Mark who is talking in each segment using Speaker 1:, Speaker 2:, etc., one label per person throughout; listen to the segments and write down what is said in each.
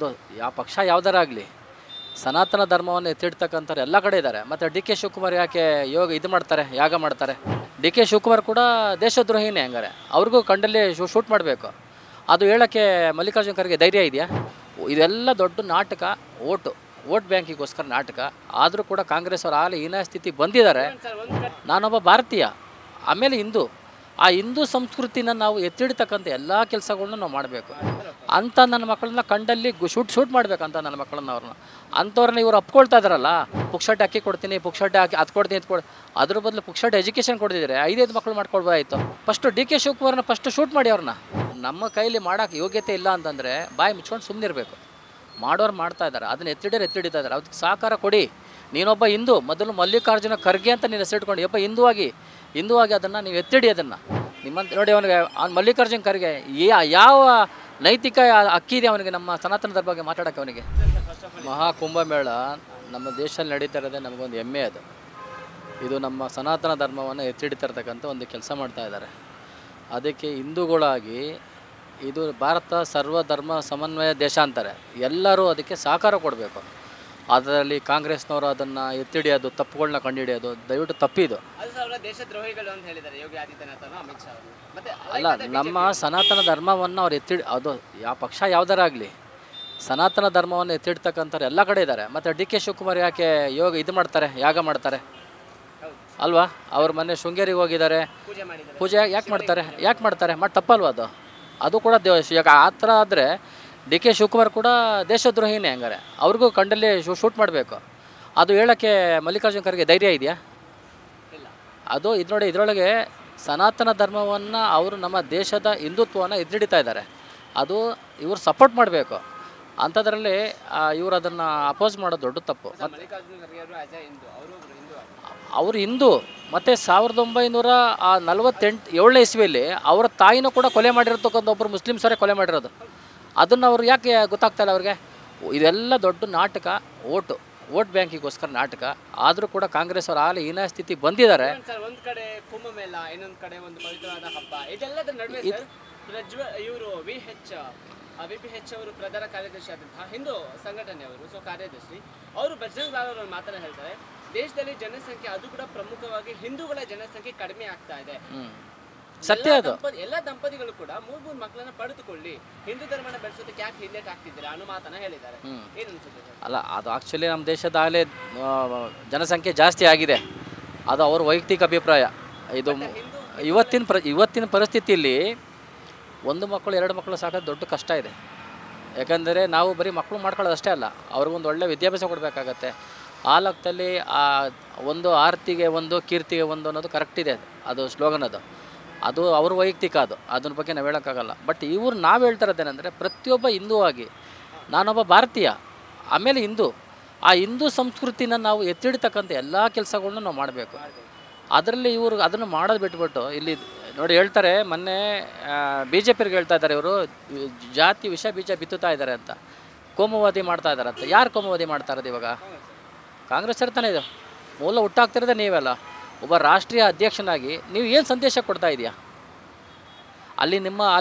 Speaker 1: ಅದು ಯಾವ ಪಕ್ಷ ಯಾವುದಾರಾಗಲಿ ಸನಾತನ ಧರ್ಮವನ್ನು ಎತ್ತಿಡ್ತಕ್ಕಂಥವ್ರು ಎಲ್ಲ ಕಡೆ ಇದ್ದಾರೆ. ಮತ್ತು ಡಿ ಕೆ ಶಿವಕುಮಾರ್ ಯಾಕೆ ಇದು ಮಾಡ್ತಾರೆ, ಯಾಗ ಮಾಡ್ತಾರೆ? ಡಿ ಕೆ ಶಿವಕುಮಾರ್ ಕೂಡ ದೇಶದ್ರೋಹಿನೇ. ಹಂಗಾರೆ ಅವ್ರಿಗೂ ಕಂಡಲ್ಲಿ ಶೂಟ್ ಮಾಡಬೇಕು. ಅದು ಹೇಳೋಕ್ಕೆ ಮಲ್ಲಿಕಾರ್ಜುನ ಖರ್ಗೆ ಧೈರ್ಯ ಇದೆಯಾ? ಇದೆಲ್ಲ ದೊಡ್ಡ ನಾಟಕ, ಓಟ್ ಬ್ಯಾಂಕಿಗೋಸ್ಕರ ನಾಟಕ. ಆದರೂ ಕೂಡ ಕಾಂಗ್ರೆಸ್ ಅವರು ಆಗಲೇ ಹೀನಾಯ ಸ್ಥಿತಿ ಬಂದಿದ್ದಾರೆ. ನಾನೊಬ್ಬ ಭಾರತೀಯ, ಆಮೇಲೆ ಹಿಂದೂ. ಆ ಹಿಂದೂ ಸಂಸ್ಕೃತಿನ ನಾವು ಎತ್ತಿಡ್ತಕ್ಕಂಥ ಎಲ್ಲ ಕೆಲಸಗಳನ್ನ ನಾವು ಮಾಡಬೇಕು ಅಂತ ನನ್ನ ಮಕ್ಕಳನ್ನ ಕಂಡಲ್ಲಿ ಶೂಟ್ ಮಾಡಬೇಕಂತ ನನ್ನ ಮಕ್ಕಳನ್ನ ಅವ್ರನ್ನ ಅಂಥವ್ರನ್ನ ಇವ್ರು ಅಪ್ಕೊಳ್ತಾ ಇದ್ದಾರಲ್ಲ. ಪುಕ್ಷಟ್ಟೆ ಅಕ್ಕಿ ಕೊಡ್ತೀನಿ, ಪುಕ್ಷಟ್ಟೆ ಅದು ಕೊಡ್ತೀನಿ, ಅದ್ರ ಬದಲು ಪುಕ್ಷಟ್ಟೆ ಎಜುಕೇಷನ್ ಕೊಡ್ತಿದ್ದಾರೆ. 5 ಮಕ್ಕಳು ಮಾಡ್ಕೊಳ್ಬೋದಾಯಿತು. ಫಸ್ಟು ಡಿ ಕೆ ಶಿವಕುಮಾರ್ನ ಫಸ್ಟ್ ಮಾಡಿ ಅವ್ರನ್ನ. ನಮ್ಮ ಕೈಲಿ ಮಾಡೋಕ್ಕೆ ಯೋಗ್ಯತೆ ಇಲ್ಲ ಅಂತಂದರೆ ಬಾಯಿ ಮುಚ್ಕೊಂಡು ಸುಮ್ಮನೆ ಇರಬೇಕು. ಮಾಡೋರು ಮಾಡ್ತಾ ಇದ್ದಾರೆ, ಅದನ್ನ ಎತ್ತಿಡಿತಾ ಇದ್ದಾರೆ. ಅದಕ್ಕೆ ಸಹಕಾರ ಕೊಡಿ. ನೀನೊಬ್ಬ ಹಿಂದೂ, ಮೊದಲು ಮಲ್ಲಿಕಾರ್ಜುನ ಖರ್ಗೆ ಅಂತ ನೀನು ಹೆಸರಿಟ್ಕೊಂಡು ಒಬ್ಬ ಹಿಂದುವಾಗಿ ಅದನ್ನು ನೀವು ಎತ್ತಿಡಿ. ಅದನ್ನು ನಿಮ್ಮಂತ ನೋಡಿ, ಅವನಿಗೆ ಮಲ್ಲಿಕಾರ್ಜುನ ಖರ್ಗೆ ಯಾವ ನೈತಿಕ ಅಕ್ಕಿ ಇದೆ ಅವನಿಗೆ ನಮ್ಮ ಸನಾತನದ ಬಗ್ಗೆ ಮಾತಾಡೋಕ್ಕೆ? ಅವನಿಗೆ ಮಹಾಕುಂಭಮೇಳ ನಮ್ಮ ದೇಶದಲ್ಲಿ ನಡೀತಾ ಇರೋದೇ ನಮಗೊಂದು ಹೆಮ್ಮೆ. ಇದು ನಮ್ಮ ಸನಾತನ ಧರ್ಮವನ್ನು ಎತ್ತಿಡಿತಾ ಇರ್ತಕ್ಕಂಥ ಒಂದು ಕೆಲಸ ಮಾಡ್ತಾ ಇದ್ದಾರೆ. ಅದಕ್ಕೆ ಹಿಂದೂಗಳಾಗಿ ಇದು ಭಾರತ ಸರ್ವಧರ್ಮ ಸಮನ್ವಯ ದೇಶ ಅಂತಾರೆ. ಎಲ್ಲರೂ ಅದಕ್ಕೆ ಸಹಕಾರ ಕೊಡಬೇಕು. ಅದರಲ್ಲಿ ಕಾಂಗ್ರೆಸ್ನವರು ಅದನ್ನು ಎತ್ತಿಡಿಯೋದು, ತಪ್ಪುಗಳನ್ನ ಕಂಡುಹಿಡಿಯೋದು ದಯವಿಟ್ಟು ತಪ್ಪಿದು. ಅಲ್ಲ, ನಮ್ಮ ಸನಾತನ ಧರ್ಮವನ್ನು ಅವ್ರು ಅದು ಯಾವ ಪಕ್ಷ ಯಾವುದಾರಾಗಲಿ ಸನಾತನ ಧರ್ಮವನ್ನು ಎತ್ತಿಡ್ತಕ್ಕಂಥವ್ರು ಎಲ್ಲ ಕಡೆ ಇದ್ದಾರೆ. ಮತ್ತು ಡಿ ಕೆ ಶಿವಕುಮಾರ್ ಯಾಕೆ ಇದು ಮಾಡ್ತಾರೆ, ಯಾಗ ಮಾಡ್ತಾರೆ ಅಲ್ವಾ? ಅವ್ರ ಮನೆ ಶೃಂಗೇರಿಗೆ ಹೋಗಿದ್ದಾರೆ, ಪೂಜೆ ಯಾಕೆ ಮಾಡ್ತಾರೆ? ಮಾಡಿ ತಪ್ಪಲ್ವ ಅದು ಕೂಡ ಈಗ ಆ ಥರ ಆದರೆ ಡಿ ಕೆ ಶಿವಕುಮಾರ್ ಕೂಡ ದೇಶದ್ರೋಹಿನೇ. ಹಂಗಾರೆ ಅವ್ರಿಗೂ ಕಂಡಲ್ಲಿ ಶೂಟ್ ಮಾಡಬೇಕು. ಅದು ಹೇಳೋಕ್ಕೆ ಮಲ್ಲಿಕಾರ್ಜುನ ಖರ್ಗೆ ಧೈರ್ಯ ಇದೆಯಾ? ಅದು ನೋಡಿ, ಇದರೊಳಗೆ ಸನಾತನ ಧರ್ಮವನ್ನು ಅವರು ನಮ್ಮ ದೇಶದ ಹಿಂದುತ್ವವನ್ನು ಎದುರಿಡ್ತಾ ಇದ್ದಾರೆ. ಅದು ಇವರು ಸಪೋರ್ಟ್ ಮಾಡಬೇಕು. ಅಂಥದ್ರಲ್ಲಿ ಇವರು ಅದನ್ನು ಅಪೋಸ್ ಮಾಡೋದು ದೊಡ್ಡ ತಪ್ಪು. ಅವರು ಹಿಂದೂ. ಮತ್ತು 1947 ಇಸ್ವಿಯಲ್ಲಿ ಅವರ ತಾಯಿನೂ ಕೂಡ ಕೊಲೆ ಮಾಡಿರತಕ್ಕಂಥ ಒಬ್ಬರು ಮುಸ್ಲಿಮ್ಸರೇ ಕೊಲೆ ಮಾಡಿರೋದು. ಅದನ್ನು ಅವ್ರು ಯಾಕೆ ಗೊತ್ತಾಗ್ತಾಯಿಲ್ಲ ಅವ್ರಿಗೆ? ಇದೆಲ್ಲ ದೊಡ್ಡ ನಾಟಕ, ಓಟ್ ಬ್ಯಾಂಕಿಗೋಸ್ಕರ ನಾಟಕ. ಆದರೂ ಕೂಡ ಕಾಂಗ್ರೆಸ್ ಅವರು ಆಗಲೇ ಹೀನಾಯ ಸ್ಥಿತಿ ಬಂದಿದ್ದಾರೆ.
Speaker 2: ಒಂದು ಕಡೆ ಕುಂಭಮೇಳ, ಇನ್ನೊಂದು ಕಡೆ ಒಂದು ಪವಿತ್ರವಾದ ಹಬ್ಬ, ಇದೆಲ್ಲದರ ನಡುವೆ ಇವರು VPH ಅವರು ಪ್ರಧಾನ ಕಾರ್ಯದರ್ಶಿ ಆದಂತಹ ಹಿಂದೂ ಸಂಘಟನೆಯವರು ಕಾರ್ಯದರ್ಶಿ ಅವರು ಬಜರಂಗ್ ಲಾಲ್ ಅವರು ಮಾತನ್ನ ಹೇಳ್ತಾರೆ, ದೇಶದಲ್ಲಿ ಜನಸಂಖ್ಯೆ ಅದು ಕೂಡ ಪ್ರಮುಖವಾಗಿ ಹಿಂದೂಗಳ ಜನಸಂಖ್ಯೆ ಕಡಿಮೆ ಆಗ್ತಾ ಇದೆ.
Speaker 1: ಸತ್ಯ ಅದು.
Speaker 2: ಎಲ್ಲ ದಂಪತಿಗಳು ಕೂಡ 3 ಮಕ್ಕಳನ್ನ ಪಡೆದುಕೊಳ್ಳಿ, ಹಿಂದೂ ಧರ್ಮನ ಬೆಳೆಸೋದಕ್ಕೆ ಯಾಕೆ ಹಿಂದೆ ಆಗ್ತಿದ್ದೀರಾ ಅನ್ನೋ ಮಾತನ್ನ ಹೇಳಿದ್ದಾರೆ. ಏನು ಅನ್ಸುತ್ತೆ?
Speaker 1: ಅಲ್ಲ, ಅದು ಆ್ಯಕ್ಚುಲಿ ನಮ್ಮ ದೇಶದ ಆಗಲೇ ಜನಸಂಖ್ಯೆ ಜಾಸ್ತಿ ಆಗಿದೆ. ಅದು ಅವ್ರ ವೈಯಕ್ತಿಕ ಅಭಿಪ್ರಾಯ. ಇದು ಇವತ್ತಿನ ಪರಿಸ್ಥಿತಿಯಲ್ಲಿ 1 ಮಕ್ಕಳು 2 ಮಕ್ಕಳು ಸಾಕೋದು ದೊಡ್ಡ ಕಷ್ಟ ಇದೆ. ಯಾಕಂದರೆ ನಾವು ಬರೀ ಮಕ್ಕಳು ಮಾಡ್ಕೊಳ್ಳೋದು ಅಷ್ಟೇ ಅಲ್ಲ, ಅವ್ರಿಗೊಂದು ಒಳ್ಳೆ ವಿದ್ಯಾಭ್ಯಾಸ ಕೊಡಬೇಕಾಗತ್ತೆ. ಆ ಲೆಕ್ಕದಲ್ಲಿ ಒಂದು ಆರ್ತಿಗೆ ಒಂದು, ಕೀರ್ತಿಗೆ ಒಂದು ಅನ್ನೋದು ಕರೆಕ್ಟ್ ಇದೆ. ಅದು ಸ್ಲೋಗನ್ ಅದು ಅವ್ರ ವೈಯಕ್ತಿಕ. ಅದ್ರ ಬಗ್ಗೆ ನಾವು ಹೇಳೋಕ್ಕಾಗಲ್ಲ. ಬಟ್ ನಾವು ಹೇಳ್ತಾ ಇರೋದೇನೆಂದರೆ, ಪ್ರತಿಯೊಬ್ಬ ಹಿಂದೂ ಆಗಿ ನಾನೊಬ್ಬ ಭಾರತೀಯ, ಆಮೇಲೆ ಹಿಂದೂ. ಆ ಹಿಂದೂ ಸಂಸ್ಕೃತಿನ ನಾವು ಎತ್ತಿಡ್ತಕ್ಕಂಥ ಎಲ್ಲ ಕೆಲಸಗಳನ್ನ ನಾವು ಮಾಡಬೇಕು. ಅದರಲ್ಲಿ ಇವರು ಅದನ್ನು ಮಾಡೋದು ಬಿಟ್ಬಿಟ್ಟು ಇಲ್ಲಿ ನೋಡಿ ಹೇಳ್ತಾರೆ, ಮೊನ್ನೆ BJPಯವ್ರಿಗೆ ಹೇಳ್ತಾ ಇದ್ದಾರೆ, ಇವರು ಜಾತಿ ವಿಷ ಬೀಜ ಬಿತ್ತುತ್ತಾ ಇದ್ದಾರೆ ಅಂತ, ಕೋಮುವಾದಿ ಮಾಡ್ತಾ ಇದ್ದಾರೆ ಅಂತ. ಯಾರು ಕೋಮುವಾದಿ ಮಾಡ್ತಾ ಇರೋದು ಇವಾಗ? ಕಾಂಗ್ರೆಸ್ ಇರ್ತಾನೆ. ಇದು ಮೂಲ ಹುಟ್ಟಾಗ್ತಿರೋದೇ ನೀವೆಲ್ಲ. ಒಬ್ಬ ರಾಷ್ಟ್ರೀಯ ಅಧ್ಯಕ್ಷನಾಗಿ ನೀವು ಏನು ಸಂದೇಶ ಕೊಡ್ತಾ ಇದೆಯಾ? ಅಲ್ಲಿ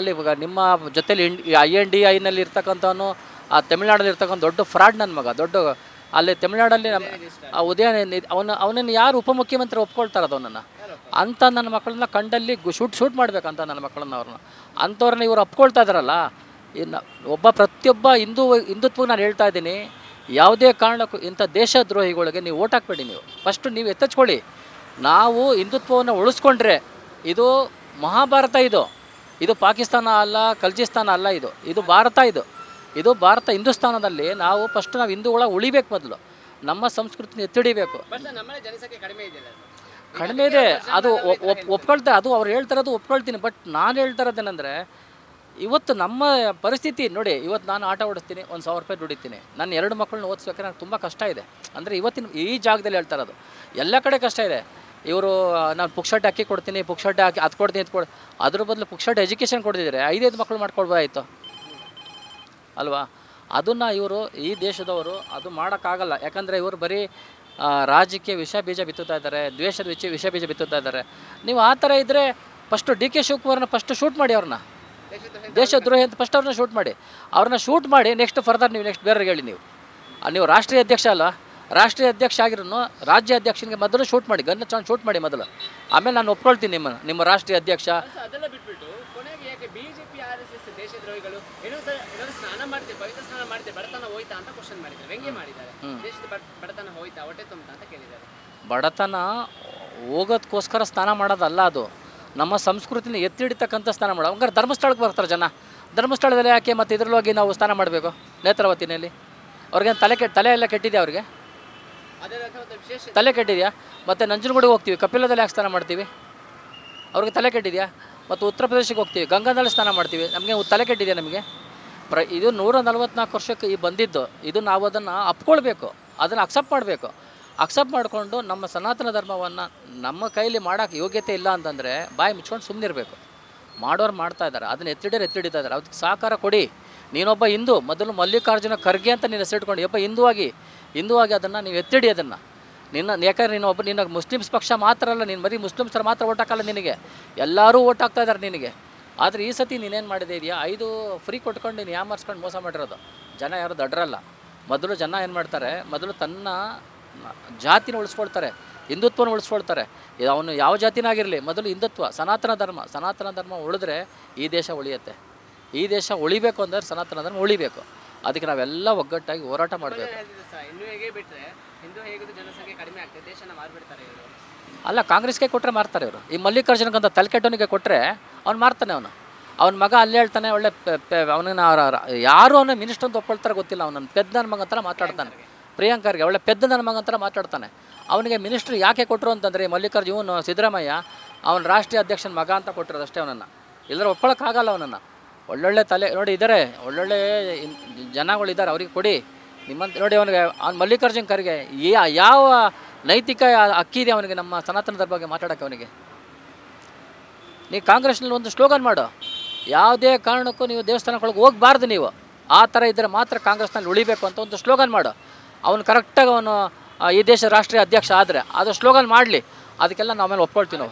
Speaker 1: ನಿಮ್ಮ ಜೊತೆಲಿ INDIನಲ್ಲಿ ಇರ್ತಕ್ಕಂಥವನು, ಆ ತಮಿಳ್ನಾಡಲ್ಲಿ ಇರ್ತಕ್ಕಂಥ ದೊಡ್ಡ ಫ್ರಾಡ್ ನನ್ನ ಮಗ, ದೊಡ್ಡ ಅಲ್ಲಿ ತಮಿಳ್ನಾಡಲ್ಲಿ ಅವನನ್ನು ಯಾರು ಉಪಮುಖ್ಯಮಂತ್ರಿ ಒಪ್ಕೊಳ್ತಾರದು ಅವನನ್ನು? ಅಂಥ ನನ್ನ ಮಕ್ಕಳನ್ನ ಕಂಡಲ್ಲಿ ಶೂಟ್ ಮಾಡಬೇಕಂತ ನನ್ನ ಮಕ್ಕಳನ್ನ ಅವ್ರನ್ನ ಅಂಥವ್ರನ್ನ ಇವರು ಅಪ್ಕೊಳ್ತಾ ಇದ್ದಾರಲ್ಲ. ಇನ್ನು ಪ್ರತಿಯೊಬ್ಬ ಹಿಂದುತ್ವ ನಾನು ಹೇಳ್ತಾ ಇದ್ದೀನಿ, ಯಾವುದೇ ಕಾರಣಕ್ಕೂ ಇಂಥ ದೇಶದ್ರೋಹಿಗಳಿಗೆ ನೀವು ಓಟ್ ಹಾಕಬೇಡಿ. ನೀವು ಫಸ್ಟು ನೀವು ಎತ್ತಚ್ಕೊಳ್ಳಿ. ನಾವು ಹಿಂದುತ್ವವನ್ನು ಉಳಿಸ್ಕೊಂಡ್ರೆ ಇದು ಮಹಾಭಾರತ. ಇದು ಪಾಕಿಸ್ತಾನ ಅಲ್ಲ, ಖಲ್ಜಿಸ್ತಾನ ಅಲ್ಲ, ಇದು ಭಾರತ. ಇದು ಭಾರತ ಹಿಂದೂಸ್ತಾನದಲ್ಲಿ ನಾವು ಫಸ್ಟ್ ನಾವು ಹಿಂದೂಗಳ ಉಳಿಬೇಕು. ಮೊದಲು ನಮ್ಮ ಸಂಸ್ಕೃತಿನ ಎತ್ತಿಡಿಬೇಕು. ಕಡಿಮೆ ಇದೆ, ಅದು ಒಪ್ಕೊಳ್ತಾರೆ. ಅದು ಅವ್ರು ಹೇಳ್ತಾರದು ಒಪ್ಕೊಳ್ತೀನಿ. ಬಟ್ ನಾನು ಹೇಳ್ತಾ ಇರೋದೇನೆಂದರೆ, ಇವತ್ತು ನಮ್ಮ ಪರಿಸ್ಥಿತಿ ನೋಡಿ, ಇವತ್ತು ನಾನು ಆಟ ಓಡಿಸ್ತೀನಿ, 1,000 ರೂಪಾಯಿ ದುಡಿತೀನಿ. ನಾನು 2 ಮಕ್ಕಳನ್ನ ಓದಿಸ್ಬೇಕಾದ್ರೆ ನನಗೆ ತುಂಬ ಕಷ್ಟ ಇದೆ. ಅಂದರೆ ಇವತ್ತಿನ ಈ ಜಾಗದಲ್ಲಿ ಹೇಳ್ತಾ ಇರೋದು, ಎಲ್ಲ ಕಡೆ ಕಷ್ಟ ಇದೆ. ಇವರು ನಾನು ಪುಕ್ಷಟ್ಟೆ ಅಕ್ಕಿ ಕೊಡ್ತೀನಿ, ಪುಕ್ಷಟ್ಟೆ ಅದು ಕೊಡ್ತೀನಿ, ಅದ್ರ ಬದಲು ಪುಕ್ಷಟ್ಟೆ ಎಜುಕೇಷನ್ ಕೊಡ್ತಿದ್ದಾರೆ. 5 ಮಕ್ಕಳು ಮಾಡ್ಕೊಳ್ಬೋದಾಯಿತು ಅಲ್ವಾ? ಅದನ್ನು ಇವರು ಈ ದೇಶದವರು ಅದು ಮಾಡೋಕ್ಕಾಗಲ್ಲ. ಯಾಕಂದರೆ ಇವರು ಬರೀ ರಾಜ್ಯಕ್ಕೆ ವಿಷ ಬೀಜ ಬಿತ್ತುತ್ತಾ ಇದ್ದಾರೆ, ದ್ವೇಷದ ವಿಷ ಬೀಜ ಬಿತ್ತುತ್ತಾ ಇದ್ದಾರೆ. ನೀವು ಆ ಥರ ಇದ್ದರೆ ಫಸ್ಟು ಡಿ ಕೆ ಶಿವಕುಮಾರ್ನ ಶೂಟ್ ಮಾಡಿ ಅವ್ರನ್ನ. ದೇಶದ್ರೋಹಿ ಅಂತ ಫಸ್ಟ್ ಅವ್ರನ್ನ ಶೂಟ್ ಮಾಡಿ ನೆಕ್ಸ್ಟ್ ಫರ್ದರ್ ನೀವು ನೆಕ್ಸ್ಟ್ ಬೇರೆಯವ್ರಿಗೆ ಹೇಳಿ ನೀವು ರಾಷ್ಟ್ರೀಯ ಅಧ್ಯಕ್ಷ ಅಲ್ಲ, ರಾಷ್ಟ್ರೀಯ ಅಧ್ಯಕ್ಷ ಆಗಿರೂ ರಾಜ್ಯ ಅಧ್ಯಕ್ಷನಿಗೆ ಮೊದಲು ಶೂಟ್ ಮಾಡಿ, ಗನ್ನ ಚಾನ್ ಶೂಟ್ ಮಾಡಿ ಮೊದಲು, ಆಮೇಲೆ ನಾನು ಒಪ್ಕೊಳ್ತೀನಿ ನಿಮ್ಮ ರಾಷ್ಟ್ರೀಯ ಅಧ್ಯಕ್ಷ.
Speaker 2: ಅದೆಲ್ಲ ಬಿಟ್ಬಿಟ್ಟು ಕೊನೆಗೆ ಯಾಕೆ ಬಿಜೆಪಿ RSS ದೇಶದ್ರೋಹಿಗಳು ಏನೋ ಸ್ನಾನ ಮಾಡ್ತೀವಿ, ಪವಿತ್ರ ಸ್ನಾನ ಮಾಡ್ತೀವಿ, ಬಡತನ ಹೋಯ್ತಾ ಅಂತ ಕ್ವಶನ್ ಮಾಡಿದ್ದಾರೆ, ವ್ಯಂಗ್ಯ ಮಾಡಿದ್ದಾರೆ. ದೇಶದ ಬಡತನ ಹೋಯ್ತಾ, ಹೊಟ್ಟೆ ತುಂಬ ಅಂತ ಕೇಳಿದ್ದಾರೆ.
Speaker 1: ಬಡತನ ಹೋಗೋದಕ್ಕೋಸ್ಕರ ಸ್ನಾನ ಮಾಡೋದಲ್ಲ, ಅದು ನಮ್ಮ ಸಂಸ್ಕೃತಿನ ಎತ್ತಿ ಹಿಡಿತಕ್ಕಂಥ ಸ್ನಾನ ಮಾಡೋದು. ಹಂಗಾರೆ ಧರ್ಮಸ್ಥಳಕ್ಕೆ ಬರ್ತಾರೆ ಜನ, ಧರ್ಮಸ್ಥಳದಲ್ಲಿ ಯಾಕೆ ಮತ್ತು ಇದ್ರಲ್ಲಿ ಹೋಗಿ ನಾವು ಸ್ನಾನ ಮಾಡಬೇಕು? ನೇತ್ರಾವತಿನಲ್ಲಿ ಅವ್ರಿಗೆ ತಲೆ ಎಲ್ಲ ಕೆಟ್ಟಿದೆಯಾ? ಅವ್ರಿಗೆ ತಲೆ ಕೆಟ್ಟಿದೆಯಾ? ಮತ್ತು ನಂಜನಗೂಡಿಗೆ ಹೋಗ್ತೀವಿ, ಕಪಿಲದಲ್ಲಿ ಯಾಕೆ ಸ್ನಾನ ಮಾಡ್ತೀವಿ? ಅವ್ರಿಗೆ ತಲೆ ಕೆಟ್ಟಿದೆಯಾ? ಮತ್ತು ಉತ್ತರ ಪ್ರದೇಶಕ್ಕೆ ಹೋಗ್ತೀವಿ, ಗಂಗಾದಲ್ಲಿ ಸ್ನಾನ ಮಾಡ್ತೀವಿ, ನಮಗೆ ತಲೆ ಕೆಟ್ಟಿದೆಯಾ? ನಮಗೆ ಇದು 144 ವರ್ಷಕ್ಕೆ ಬಂದಿದ್ದು, ಇದು ನಾವು ಅದನ್ನು ಅಪ್ಕೊಳ್ಬೇಕು, ಅದನ್ನು ಅಕ್ಸೆಪ್ಟ್ ಮಾಡಬೇಕು. ಅಕ್ಸೆಪ್ಟ್ ಮಾಡಿಕೊಂಡು ನಮ್ಮ ಸನಾತನ ಧರ್ಮವನ್ನು ನಮ್ಮ ಕೈಲಿ ಮಾಡೋಕ್ಕೆ ಯೋಗ್ಯತೆ ಇಲ್ಲ ಅಂತಂದರೆ ಬಾಯಿ ಮುಚ್ಕೊಂಡು ಸುಮ್ಮನಿರಬೇಕು. ಮಾಡೋರು ಮಾಡ್ತಾ ಇದ್ದಾರೆ, ಅದನ್ನು ಎತ್ತಿಡಿತಾ ಇದ್ದಾರೆ, ಅದಕ್ಕೆ ಸಹಕಾರ ಕೊಡಿ. ನೀನೊಬ್ಬ ಹಿಂದೂ, ಮೊದಲು ಮಲ್ಲಿಕಾರ್ಜುನ ಖರ್ಗೆ ಅಂತ ನೀನು ಹೆಸರಿಟ್ಕೊಂಡು ಒಬ್ಬ ಹಿಂದೂವಾಗಿ ಅದನ್ನು ನೀವು ಎತ್ತಿಡಿ. ಅದನ್ನು ಯಾಕಂದ್ರೆ ನಿನ್ನ ಮುಸ್ಲಿಮ್ಸ್ ಪಕ್ಷ ಮಾತ್ರ ಅಲ್ಲ, ನೀನು ಬರೀ ಮುಸ್ಲಿಮ್ಸರು ಮಾತ್ರ ಓಟ್ ಹಾಕಲ್ಲ, ನಿನಗೆ ಎಲ್ಲರೂ ಓಟ್ ಹಾಕ್ತಾ ಇದ್ದಾರೆ ನಿನಗೆ. ಆದರೆ ಈ ಸತಿ ನೀನೇನು ಮಾಡಿದೆ ಇದೆಯಾ, 5 ಫ್ರೀ ಕೊಟ್ಕೊಂಡು ನೀನು ಯಾಮರ್ಸ್ಕೊಂಡು ಮೋಸ ಮಾಡಿರೋದು. ಜನ ಯಾರು ದಡ್ರಲ್ಲ. ಮೊದಲು ಜನ ಏನು ಮಾಡ್ತಾರೆ, ಮೊದಲು ತನ್ನ ಜಾತಿನ ಉಳಿಸ್ಕೊಳ್ತಾರೆ, ಹಿಂದುತ್ವನ ಉಳಿಸ್ಕೊಳ್ತಾರೆ. ಅವನು ಯಾವ ಜಾತಿನಾಗಿರಲಿ, ಮೊದಲು ಹಿಂದುತ್ವ, ಸನಾತನ ಧರ್ಮ ಉಳಿದ್ರೆ ಈ ದೇಶ ಉಳಿಯುತ್ತೆ. ಈ ದೇಶ ಉಳಿಬೇಕು ಅಂದರೆ ಸನಾತನ ಧರ್ಮ ಉಳಿಬೇಕು. ಅದಕ್ಕೆ ನಾವೆಲ್ಲ ಒಗ್ಗಟ್ಟಾಗಿ ಹೋರಾಟ ಮಾಡಬೇಕು. ಅಲ್ಲ, ಕಾಂಗ್ರೆಸ್ಗೆ ಕೊಟ್ಟರೆ ಮಾರ್ತಾರೆ ಇವರು. ಈ ಮಲ್ಲಿಕಾರ್ಜುನಗಂತ ತಲೆಕೆಟ್ಟವನಿಗೆ ಕೊಟ್ಟರೆ ಅವ್ನು ಮಾರ್ತಾನೆ. ಅವನ ಮಗ ಅಲ್ಲೇ ಹೇಳ್ತಾನೆ, ಒಳ್ಳೆ ಅವನಿನ ಯಾರು ಅವನ ಮಿನಿಸ್ಟರ್ ಅಂತ ಒಪ್ಕೊಳ್ತಾರೆ ಗೊತ್ತಿಲ್ಲ. ಅವನ ಪೆದ್ದ ನನ್ನ ಮಗ ಅಂತರ ಮಾತಾಡ್ತಾನೆ. ಪ್ರಿಯಾಂಕರ್ಗೆ ಒಳ್ಳೆ ಪೆದ್ದ ನನ್ನ ಮಗ ಅಂತರ ಮಾತಾಡ್ತಾನೆ. ಅವನಿಗೆ ಮಿನಿಸ್ಟ್ರಿ ಯಾಕೆ ಕೊಟ್ಟರು ಅಂತಂದರೆ, ಮಲ್ಲಿಕಾರ್ಜುನ್ ಇವನು ಸಿದ್ದರಾಮಯ್ಯ ಅವನ ರಾಷ್ಟ್ರೀಯ ಅಧ್ಯಕ್ಷನ ಮಗ ಅಂತ ಕೊಟ್ಟಿರೋದು ಅಷ್ಟೇ. ಅವನನ್ನು ಇಲ್ಲದ್ರೆ ಒಪ್ಕೊಳ್ಳೋಕ್ಕಾಗಲ್ಲ. ಅವನನ್ನು ಒಳ್ಳೊಳ್ಳೆ ತಲೆ ನೋಡಿ ಇದ್ದಾರೆ, ಒಳ್ಳೊಳ್ಳೆ ಜನಗಳಿದ್ದಾರೆ, ಅವ್ರಿಗೆ ಕೊಡಿ. ನಿಮ್ಮಂತ ನೋಡಿ ಅವ್ನು ಮಲ್ಲಿಕಾರ್ಜುನ್ ಖರ್ಗೆ ಯಾವ ನೈತಿಕ ಅಕ್ಕಿದೆ ಅವನಿಗೆ ನಮ್ಮ ಸನಾತನ ಧರ್ಮ ಬಗ್ಗೆ ಮಾತಾಡೋಕ್ಕೆ? ಅವನಿಗೆ ನೀ ಕಾಂಗ್ರೆಸ್ನಲ್ಲಿ ಒಂದು ಸ್ಲೋಗನ್ ಮಾಡು, ಯಾವುದೇ ಕಾರಣಕ್ಕೂ ನೀವು ದೇವಸ್ಥಾನಗಳಿಗೆ ಹೋಗಬಾರ್ದು, ನೀವು ಆ ಥರ ಇದ್ದರೆ ಮಾತ್ರ ಕಾಂಗ್ರೆಸ್ನಲ್ಲಿ ಉಳಿಬೇಕು ಅಂತ ಒಂದು ಸ್ಲೋಗನ್ ಮಾಡು. ಅವನು ಕರೆಕ್ಟಾಗಿ ಅವನು ಈ ದೇಶದ ರಾಷ್ಟ್ರೀಯ ಅಧ್ಯಕ್ಷ ಆದರೆ ಅದು ಸ್ಲೋಗನ್ ಮಾಡಲಿ, ಅದಕ್ಕೆಲ್ಲ ನಾವು ಆಮೇಲೆ ಒಪ್ಕೊಳ್ತೀವಿ. ನಾವು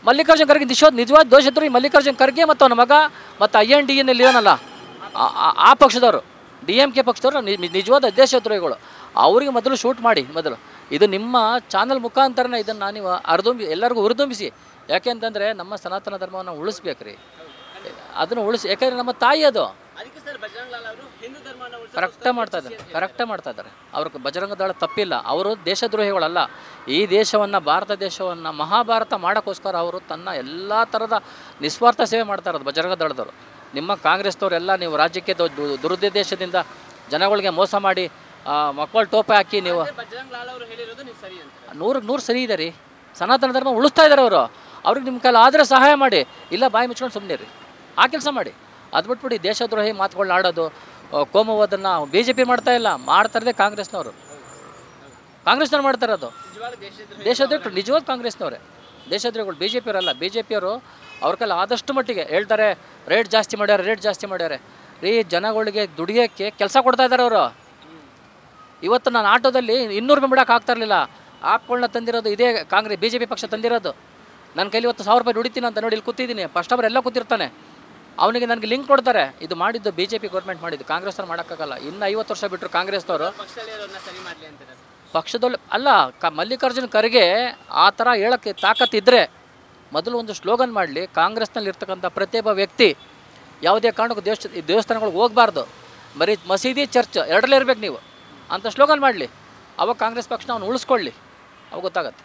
Speaker 1: ಮಲ್ಲಿಕಾರ್ಜುನ್ ಖರ್ಗೆ ನಿಜವಾದ ದೇಶದ್ರೋಹಿ ಮಲ್ಲಿಕಾರ್ಜುನ್ ಖರ್ಗೆ ಮತ್ತು ಅವನ ಮಗ ಮತ್ತು INDA ಏನಲ್ಲ ಆ ಪಕ್ಷದವರು, DMK ಪಕ್ಷದವರು ನಿಜವಾದ ದೇಶದ್ರೋಹಿಗಳು. ಅವರಿಗೆ ಮೊದಲು ಶೂಟ್ ಮಾಡಿ. ಮೊದಲು ಇದು ನಿಮ್ಮ ಚಾನಲ್ ಮುಖಾಂತರನೇ ಇದನ್ನು ನೀವು ಎಲ್ಲರಿಗೂ ಹುರಿದುಂಬಿಸಿ. ಯಾಕೆಂತಂದರೆ ನಮ್ಮ ಸನಾತನ ಧರ್ಮವನ್ನು ಉಳಿಸ್ಬೇಕ್ರಿ, ಅದನ್ನು ಉಳಿಸಿ. ಯಾಕೆಂದರೆ ನಮ್ಮ ತಾಯಿ ಅದು ಕರೆಕ್ಟಾಗಿ ಮಾಡ್ತಾ ಇದ್ದಾರೆ. ಅವ್ರಿಗೆ ಬಜರಂಗ ದಳ ತಪ್ಪಿಲ್ಲ, ಅವರು ದೇಶದ್ರೋಹಿಗಳಲ್ಲ. ಈ ದೇಶವನ್ನು, ಭಾರತ ದೇಶವನ್ನು ಮಹಾಭಾರತ ಮಾಡೋಕ್ಕೋಸ್ಕರ ಅವರು ತನ್ನ ಎಲ್ಲ ಥರದ ನಿಸ್ವಾರ್ಥ ಸೇವೆ ಮಾಡ್ತಾ ಇರೋದು ಬಜರಂಗ ದಳದವರು. ನಿಮ್ಮ ಕಾಂಗ್ರೆಸ್ದವರೆಲ್ಲ ನೀವು ರಾಜ್ಯಕ್ಕೆ ದುರುದ್ದೇಶದಿಂದ ಜನಗಳಿಗೆ ಮೋಸ ಮಾಡಿ ಮಕ್ಕಳು ಟೋಪೆ ಹಾಕಿ ನೀವು 100% ಸರಿ ಇದೆ ರೀ. ಸನಾತನ ಧರ್ಮ ಉಳಿಸ್ತಾ ಇದ್ದಾರೆ ಅವರು. ಅವ್ರಿಗೆ ನಿಮ್ಮ ಕೈಲಿ ಆದರೆ ಸಹಾಯ ಮಾಡಿ, ಇಲ್ಲ ಬಾಯಿ ಮುಚ್ಕೊಂಡು ಸುಮ್ಮನೆ ರೀ, ಆ ಕೆಲಸ ಮಾಡಿ. ಅದು ಬಿಟ್ಬಿಟ್ಟು ದೇಶದ್ರೋಹಿ ಮಾತುಗಳನ್ನ ಆಡೋದು, ಕೋಮುವಾದನ್ನು BJP ಮಾಡ್ತಾ ಇಲ್ಲ, ಮಾಡ್ತಾ ಇರೋದೇ ಕಾಂಗ್ರೆಸ್ನವರು ಮಾಡ್ತಾ ಇರೋದು. ದೇಶದ್ರೋಹಿಗಳು ನಿಜವಾದ ಕಾಂಗ್ರೆಸ್ನವರೇ ದೇಶದ್ರೋಹಿಗಳು, BJP ಅವರಲ್ಲ. BJP ಅವರು ಅವ್ರ ಕೈಲಿ ಆದಷ್ಟು ಮಟ್ಟಿಗೆ ಹೇಳ್ತಾರೆ, ರೇಟ್ ಜಾಸ್ತಿ ಮಾಡ್ಯಾರೆ ರೀ. ಜನಗಳಿಗೆ ದುಡಿಯೋಕ್ಕೆ ಕೆಲಸ ಕೊಡ್ತಾ ಇದ್ದಾರೆ ಅವರು. ಇವತ್ತು ನಾನು ಆಟೋದಲ್ಲಿ 200 ರೂಪಾಯಿ ಬಿಡೋಕೆ ಆಗ್ತಾ ಇರಲಿಲ್ಲ. ಆಪ್ಗಳನ್ನ ತಂದಿರೋದು ಇದೇ BJP ಪಕ್ಷ ತಂದಿರೋದು. ನನ್ನ ಕೈಲಿ ಇವತ್ತು 1000 ರೂಪಾಯಿ ದುಡಿತೀನಿ ಅಂತ ನೋಡಿ, ಇಲ್ಲಿ ಕೂತಿದ್ದೀನಿ, ಕಸ್ಟಮರ್ ಎಲ್ಲ ಕೂತಿರ್ತಾನೆ. ಅವನಿಗೆ ನನಗೆ ಲಿಂಕ್ ಕೊಡ್ತಾರೆ. ಇದು ಮಾಡಿದ್ದು BJP ಗೌರ್ಮೆಂಟ್ ಮಾಡಿದ್ದು, ಕಾಂಗ್ರೆಸ್ನವ್ರು ಮಾಡೋಕ್ಕಾಗಲ್ಲ. ಇನ್ನು 50 ವರ್ಷ ಬಿಟ್ಟರು ಕಾಂಗ್ರೆಸ್ನವರು ಪಕ್ಷದವ್ರು ಅಲ್ಲ. ಮಲ್ಲಿಕಾರ್ಜುನ್ ಖರ್ಗೆ ಆ ಥರ ಹೇಳೋಕ್ಕೆ ತಾಕತ್ತಿದ್ದರೆ ಮೊದಲು ಒಂದು ಸ್ಲೋಗನ್ ಮಾಡಲಿ. ಕಾಂಗ್ರೆಸ್ನಲ್ಲಿ ಇರ್ತಕ್ಕಂಥ ಪ್ರತಿಯೊಬ್ಬ ವ್ಯಕ್ತಿ ಯಾವುದೇ ಕಾರಣಕ್ಕೂ ದೇವಸ್ಥಾನಗಳಿಗೆ ಹೋಗಬಾರ್ದು, ಬರೀ ಮಸೀದಿ ಚರ್ಚ್ ಎರಡಲ್ಲೇ ಇರಬೇಕು ನೀವು ಅಂತ ಸ್ಲೋಗನ್ ಮಾಡಲಿ. ಅವಾಗ ಕಾಂಗ್ರೆಸ್ ಪಕ್ಷನ ಅವನು ಉಳಿಸ್ಕೊಳ್ಳಿ, ಅವಾಗ ಗೊತ್ತಾಗತ್ತೆ.